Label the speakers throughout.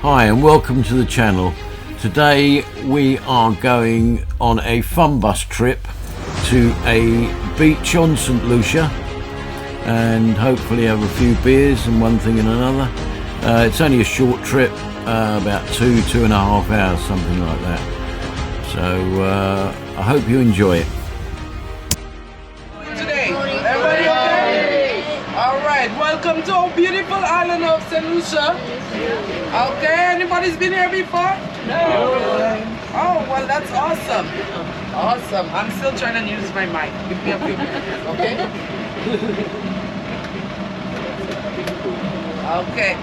Speaker 1: Hi and welcome to the channel. Today we are going on a fun bus trip to a beach on St. Lucia and hopefully have a few beers and one thing and another. It's only a short trip, about 2.5 hours, something like that. So I hope you enjoy it.
Speaker 2: Welcome to our beautiful island of St. Lucia. Okay, anybody's been here before? No. Oh, well, that's awesome. Awesome. I'm still trying to use my mic. Give me a few minutes, okay? Okay.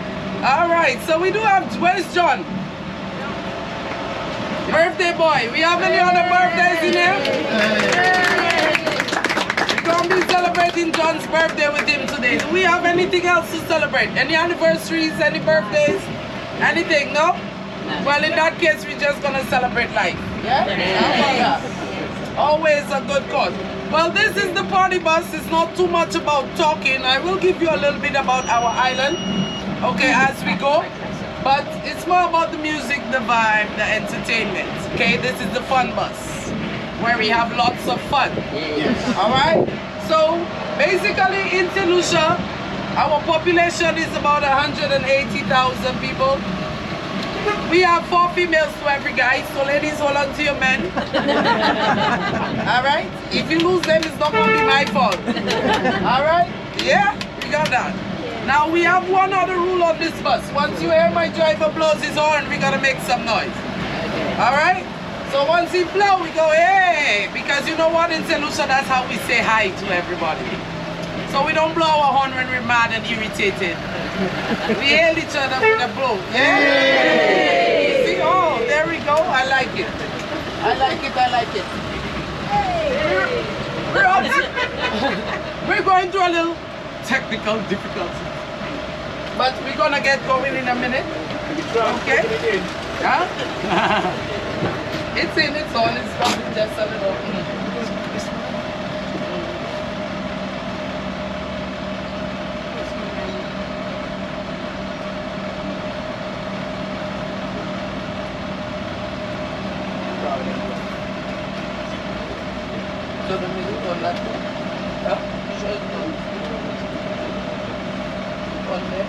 Speaker 2: All right, so we do have, where's John? Birthday boy. We have any other birthdays in here? We're going to be celebrating John's birthday with him today. Do we have anything else to celebrate? Any anniversaries, any birthdays? Anything, no? Well, in that case, we're just going to celebrate life. Yeah? Always a good cause. Well, this is the party bus. It's not too much about talking. I will give you a little bit about our island, okay, as we go. But it's more about the music, the vibe, the entertainment, okay? This is the fun bus, where we have lots of fun. All right? So basically in St. Lucia, our population is about 180,000 people. We have 4 females to every guy, so ladies, hold on to your men. All right? If you lose them, it's not going to be my fault. All right? Yeah? We got that. Now we have one other rule on this bus. Once you hear my driver blows his horn, we got to make some noise. All right? So once he blow, we go, hey, because you know what, in St. Lucia, that's how we say hi to everybody. So we don't blow our horn when we're mad and irritated. We hail each other with a blow. Yeah? See, oh, there we go. I like it. I like it, I like it. We're going through a little technical difficulty. But we're gonna get going in a minute. Okay? Huh? It's in, it's on, it's probably just a little. So the music on that one. Yeah? Sure it's on there.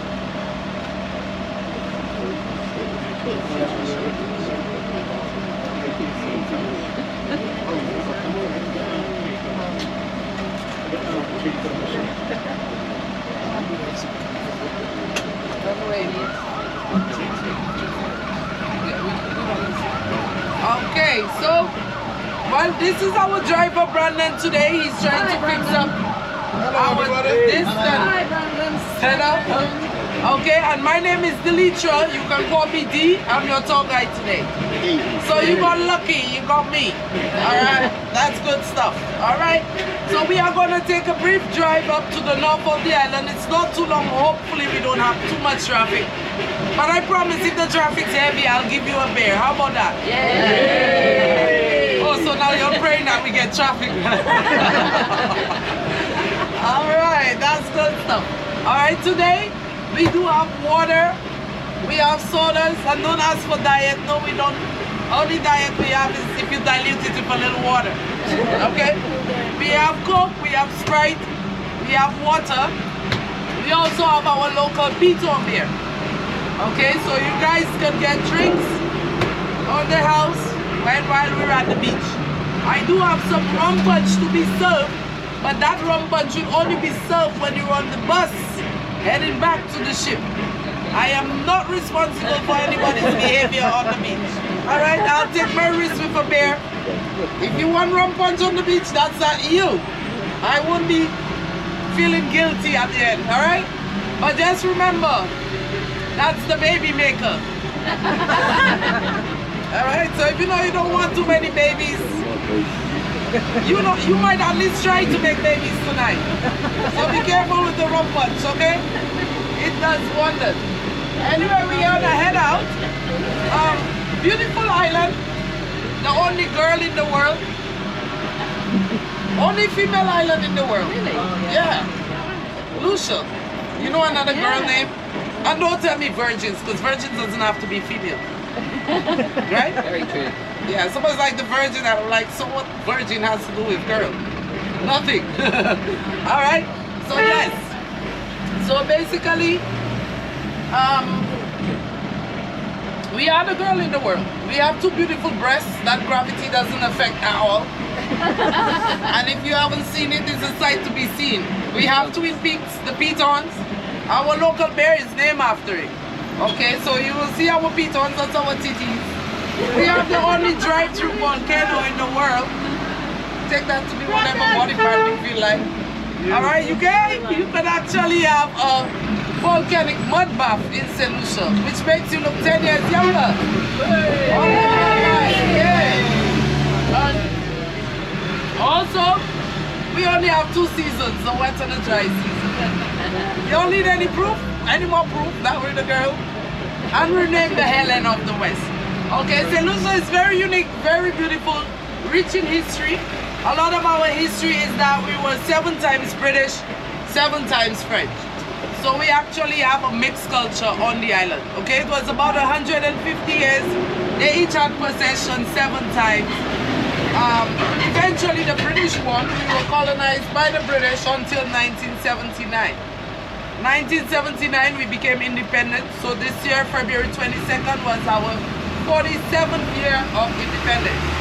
Speaker 2: Okay, so well, this is our driver Brandon today. He's trying to fix up our distance setup. Okay, and my name is Delitra. You can call me D. I'm your tour guide today. So you got lucky, you got me. Alright, that's good stuff. Alright, so we are going to take a brief drive up to the north of the island. It's not too long. Hopefully we don't have too much traffic. But I promise if the traffic's heavy, I'll give you a beer. How about that? Yeah. Oh, so now you're praying that we get traffic. Alright, that's good stuff. Alright, today we do have water, we have sodas, and don't ask for diet. No, we don't. Only diet we have is if you dilute it with a little water. Okay? We have Coke, we have Sprite, we have water. We also have our local Pigeon Bay. Okay, so you guys can get drinks on the house while we're at the beach. I do have some rum punch to be served, but that rum punch will only be served when you're on the bus heading back to the ship. I am not responsible for anybody's behavior on the beach. Alright, I'll take my risk with a beer. If you want rum punch on the beach, that's at you. I won't be feeling guilty at the end, alright? But just remember, that's the baby maker. Alright, so if you know you don't want too many babies, you know, you might at least try to make babies tonight. So be careful with the rum punch, okay? It does wonders. Anyway, we are gonna head out. Beautiful island. The only girl in the world. Only female island in the world. Really? Yeah. Lucia. You know another girl name? And don't tell me virgins, because virgins doesn't have to be female. Right?
Speaker 3: Very true.
Speaker 2: Yeah, someone's like the virgin, I'm like, so what virgin has to do with girl? Nothing. Alright? So yes. So basically, we are the girl in the world. We have two beautiful breasts that gravity doesn't affect at all. And if you haven't seen it, it's a sight to be seen. We have Twin Peaks, the pitons. Our local bear is named after it. Okay, so you will see our pitons, that's our titties. We have the only drive-through volcano in the world. Take that to be whatever body part you feel like. Alright, you can actually have a volcanic mud bath in St. Lucia, which makes you look 10 years younger. And also, we only have 2 seasons, the wet and the dry season. You don't need any proof, any more proof that we're the girl. And we're named the Helen of the West. Okay, St. Lucia is very unique, very beautiful, rich in history. A lot of our history is that we were 7 times British, 7 times French. So we actually have a mixed culture on the island. Okay, it was about 150 years. They each had possession 7 times. Eventually the British won. We were colonized by the British until 1979. 1979 we became independent. So this year, February 22nd, was our 47th year of independence.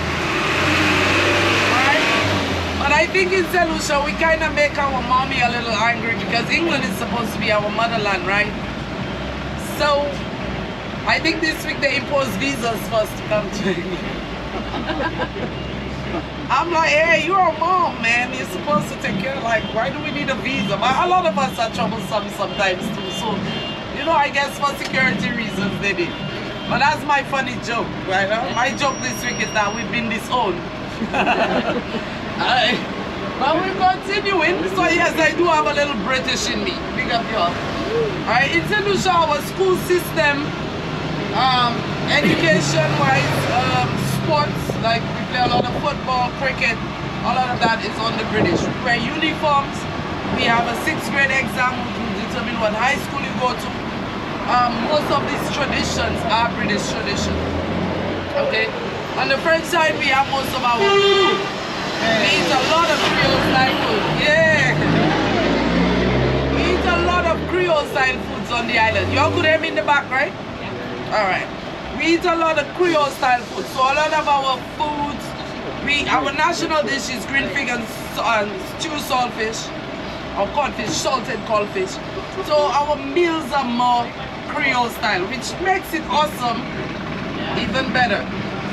Speaker 2: But I think in St. Lucia, we kind of make our mommy a little angry because England is supposed to be our motherland, right? So, I think this week they imposed visas for us to come to England. I'm like, hey, you're a mom, man. You're supposed to take care. Like, why do we need a visa? But a lot of us are troublesome sometimes too. So, you know, I guess for security reasons they did. But that's my funny joke, right? My joke this week is that we've been disowned. But we're continuing, so yes, I do have a little British in me. Big up y'all. Alright, in St. Lucia, our school system, education-wise, sports, like we play a lot of football, cricket, a lot of that is on the British. We wear uniforms, we have a 6th grade exam which will determine what high school you go to. Most of these traditions are British traditions. Okay? On the French side, we have most of our food. We eat a lot of Creole style food. Yeah. We eat a lot of Creole style foods on the island. Y'all could hear me in the back, right? Yeah. Alright. We eat a lot of Creole style food. So a lot of our foods, our national dish is green pig and stewed saltfish. Or codfish, salted codfish. So our meals are more Creole style, which makes it awesome, even better.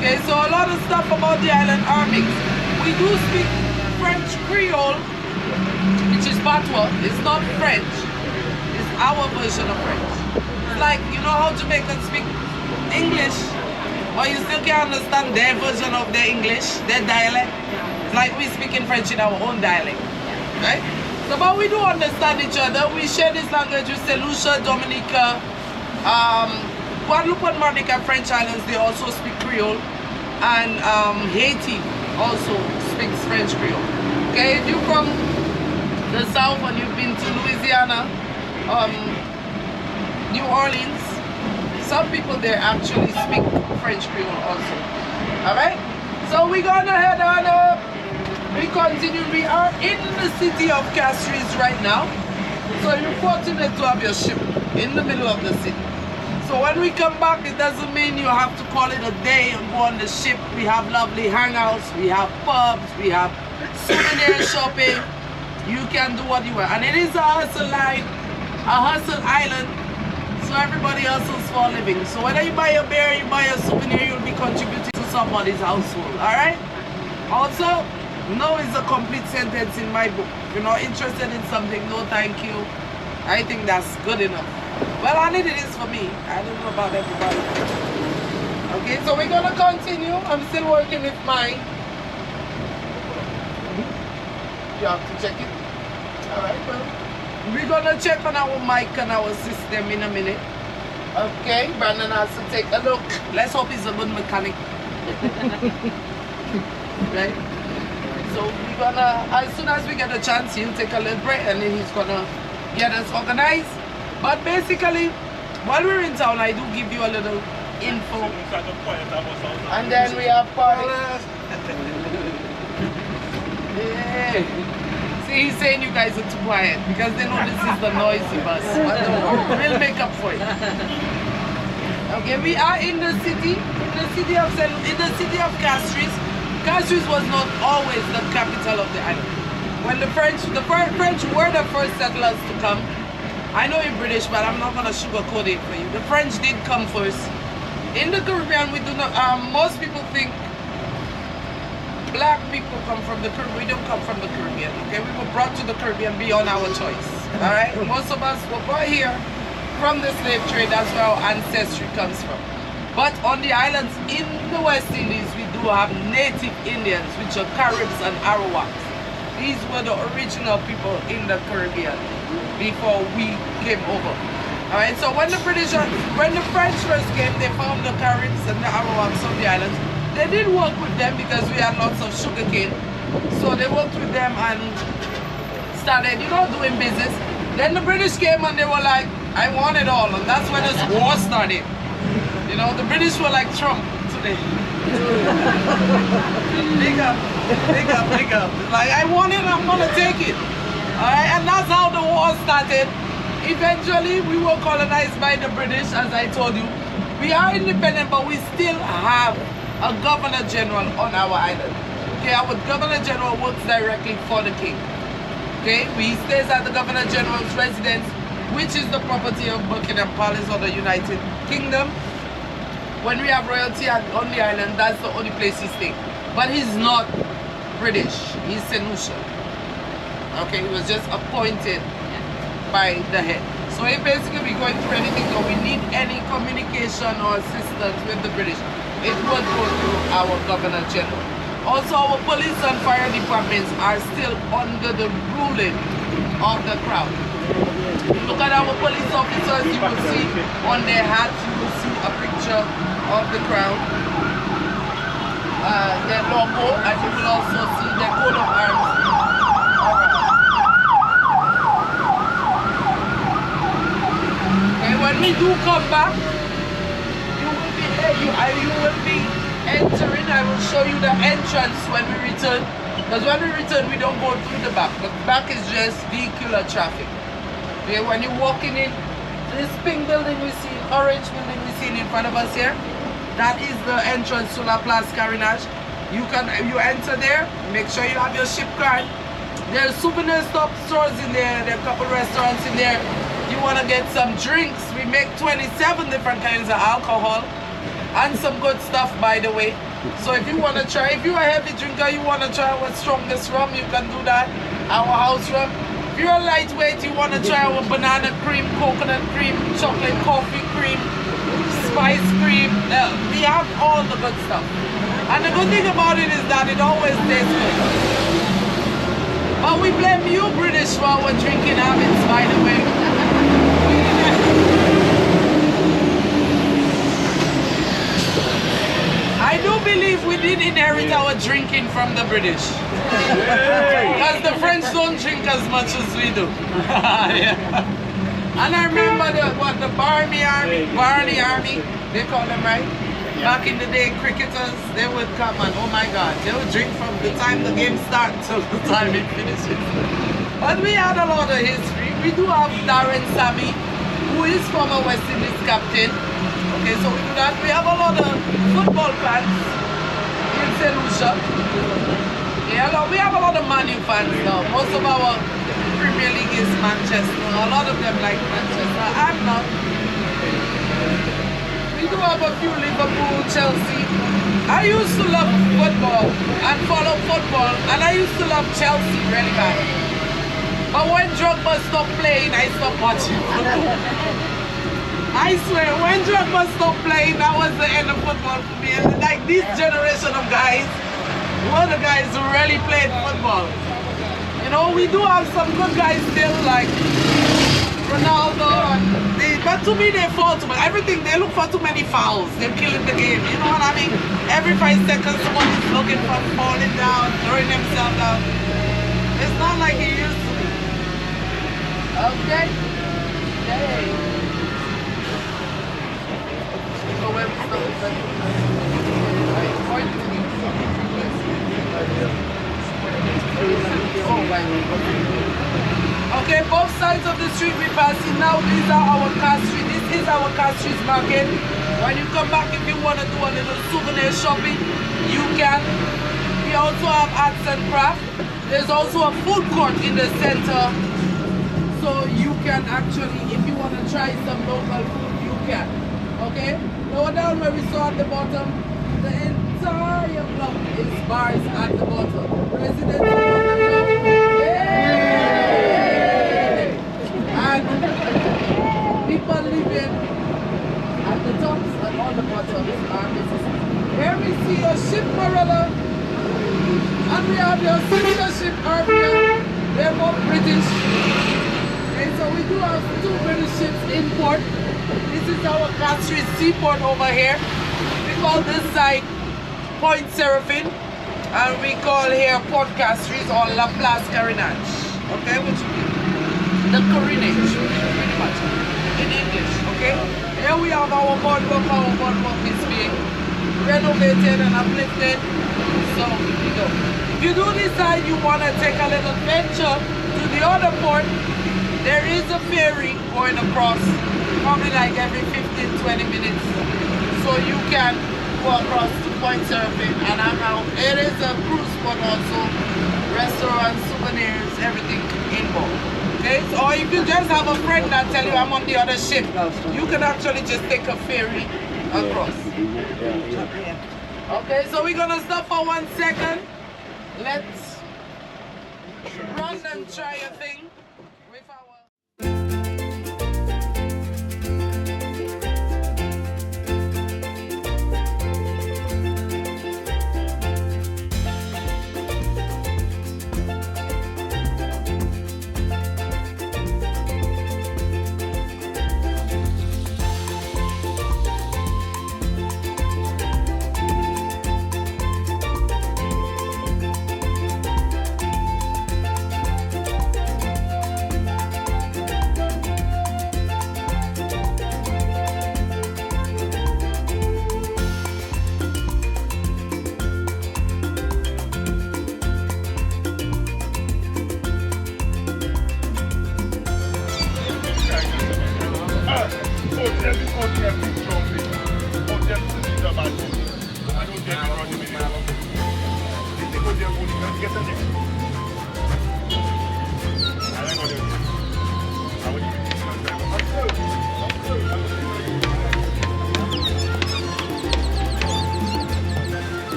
Speaker 2: Okay, so a lot of stuff about the island are mixed. We do speak French Creole, which is patois. It's not French. It's our version of French. It's like, you know how Jamaicans speak English, but you still can't understand their version of their English, their dialect. It's like we speak in French in our own dialect, right? So, but we do understand each other. We share this language with St. Lucia, Dominica, Guadeloupe and Martinique, French Islands, they also speak Creole. And Haiti also speaks French Creole. Okay, if you're from the south and you've been to Louisiana, New Orleans, some people there actually speak French Creole also. Alright? So we're gonna head on up. We continue. We are in the city of Castries right now. So you're fortunate to have your ship in the middle of the city. So when we come back, it doesn't mean you have to call it a day and go on the ship. We have lovely hangouts, we have pubs, we have souvenir shopping. You can do what you want. And it is a hustle line, a hustle island. So everybody hustles for a living. So whether you buy a beer, you buy a souvenir, you'll be contributing to somebody's household. Alright? Also, no is a complete sentence in my book. If you're not interested in something, no thank you. I think that's good enough. Well, I need it is for me. I don't know about everybody. Okay, so we're gonna continue. I'm still working with mine. You have to check it. Alright, well. We're gonna check on our mic and our system in a minute. Okay, Brandon has to take a look. Let's hope he's a good mechanic. Right? So we're gonna, as soon as we get a chance, he'll take a little break and then he's gonna get us organized. But basically, while we're in town, I do give you a little info. And then we have party. Yeah. See, he's saying you guys are too quiet because they know this is the noisy bus. But don't worry, we'll make up for it. Okay, we are in the city of Castries. Castries was not always the capital of the island. When the French were the first settlers to come. I know you're British, but I'm not gonna sugarcoat it for you. The French did come first. In the Caribbean, we do not. Most people think black people come from the Caribbean. We don't come from the Caribbean. Okay, we were brought to the Caribbean beyond our choice. All right, most of us were brought here from the slave trade. That's where our ancestry comes from. But on the islands in the West Indies, we do have native Indians, which are Caribs and Arawaks. These were the original people in the Caribbean before we came over. Alright, so when the French first came, they found the Caribs and the Arawaks on the islands. They did work with them because we had lots of sugar cane. So they worked with them and started, doing business. Then the British came and they were like, I want it all. And that's when this war started. The British were like Trump today. Big up, big up, big up. Like, I want it, I'm gonna take it. Alright, and that's how the war started. Eventually, we were colonized by the British, as I told you. We are independent, but we still have a Governor General on our island. Okay, our Governor General works directly for the King. Okay, he stays at the Governor General's residence, which is the property of Buckingham Palace or the United Kingdom. When we have royalty on the island, that's the only place he stays. But he's not British, he's St. Lucia. Okay, he was just appointed by the head. So if basically we're going through anything or we need any communication or assistance with the British, it would go through our Governor General. Also, our police and fire departments are still under the ruling of the crown. Look at our police officers, you will see on their hats, you will see a picture of the crown, their logo, and you will also see their coat of arms. Okay, when we do come back, you will be entering. I will show you the entrance when we return. Because when we return, we don't go through the back. The back is just vehicular traffic. Okay, when you're walking in, this pink building we see, orange building we see in front of us here, that is the entrance to La Place Carinage. You enter there, make sure you have your ship card. There's souvenir stores in there, there are a couple restaurants in there. You want to get some drinks, we make 27 different kinds of alcohol and some good stuff, by the way. So if you want to try, if you're a heavy drinker, you want to try our strongest rum, you can do that, our house rum. If you're a lightweight, you want to try our banana cream, coconut cream, chocolate coffee cream, spice cream. We have all the good stuff. And the good thing about it is that it always tastes good. But we blame you British for our drinking habits, by the way. I do believe we did inherit our drinking from the British. Because the French don't drink as much as we do. Yeah. And I remember the Barney Army, they call them, right? Yeah. Back in the day, cricketers, they would come and, oh my God, they would drink from the time the game starts till the time it finishes. But we had a lot of history. We do have Darren Sammy, who is former West Indies captain. Okay, so we do that. We have a lot of football fans in St. Lucia. Yeah, we have a lot of Man U fans now. Most of our Premier League is Manchester. A lot of them like Manchester. I'm not. We do have a few Liverpool, Chelsea. I used to love football and follow football, and I used to love Chelsea really bad. But when Drogba stopped playing, I stopped watching football. I swear, when Drogba stopped playing, that was the end of football for me. And like this generation of guys were the guys who really played football. You know, we do have some good guys still, like Ronaldo, but to me they fall too much. Everything, they look for too many fouls. They're killing the game. You know what I mean? Every 5 seconds, someone is looking for falling down, throwing themselves down. It's not like it used to be. Okay. Hey. Okay, both sides of the street we passing now. These are our car street. This is our car street market. When you come back, if you want to do a little souvenir shopping, you can. We also have arts and craft. There's also a food court in the center. So you can actually, if you want to try some local food, you can. Okay? Lower down where we saw at the bottom, the entire block is bars at the bottom. Residents on the block. Yay! And people living at the tops and on the bottoms are businesses. Here we see your ship Marilla, and we have your sister ship Arabia. They're both British. And so we do have 2 British ships in port. This is our Car Street seaport over here. We call this side Point Seraphine, and we call here Port Castries or La Place Carinage. Okay, which means the Carinage, pretty much, in English. Okay, here we have our boardwalk. Our boardwalk is being renovated and uplifted. So here we go. If you do decide you want to take a little venture to the other port, there is a ferry going across, probably like every 15-20 minutes. So you can go across to Point Seraphine and hang out. It is a cruise, but also restaurants, souvenirs, everything involved. Okay, so, or if you just have a friend that tell you I'm on the other ship, you can actually just take a ferry across. Okay, so we're gonna stop for 1 second. Let's run and try a thing with our...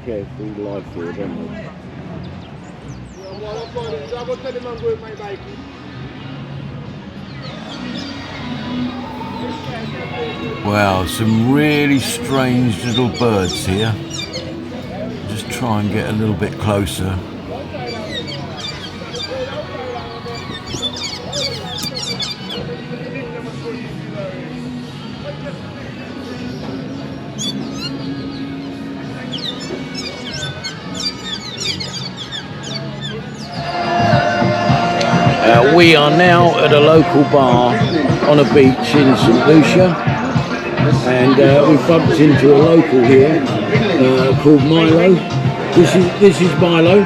Speaker 1: Carefree life here, don't we? Wow, some really strange little birds here. Just try and get a little bit closer. We are now at a local bar on a beach in St. Lucia, and we've bumped into a local here called Milo. This is Milo.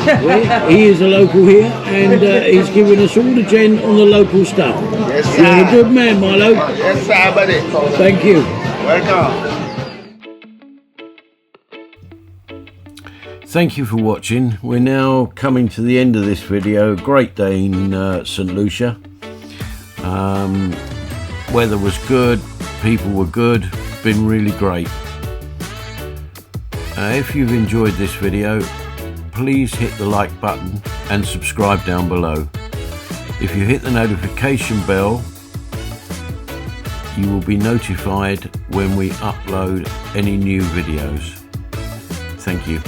Speaker 1: Yeah, he is a local here, and he's giving us all the gent on the local stuff.
Speaker 3: Yes, sir.
Speaker 1: You're a good man, Milo.
Speaker 3: Yes, sir, buddy.
Speaker 1: Thank you.
Speaker 3: Welcome.
Speaker 1: Thank you for watching. We're now coming to the end of this video. Great day in St. Lucia. Weather was good, people were good, been really great. If you've enjoyed this video, please hit the like button and subscribe down below. If you hit the notification bell, you will be notified when we upload any new videos. Thank you.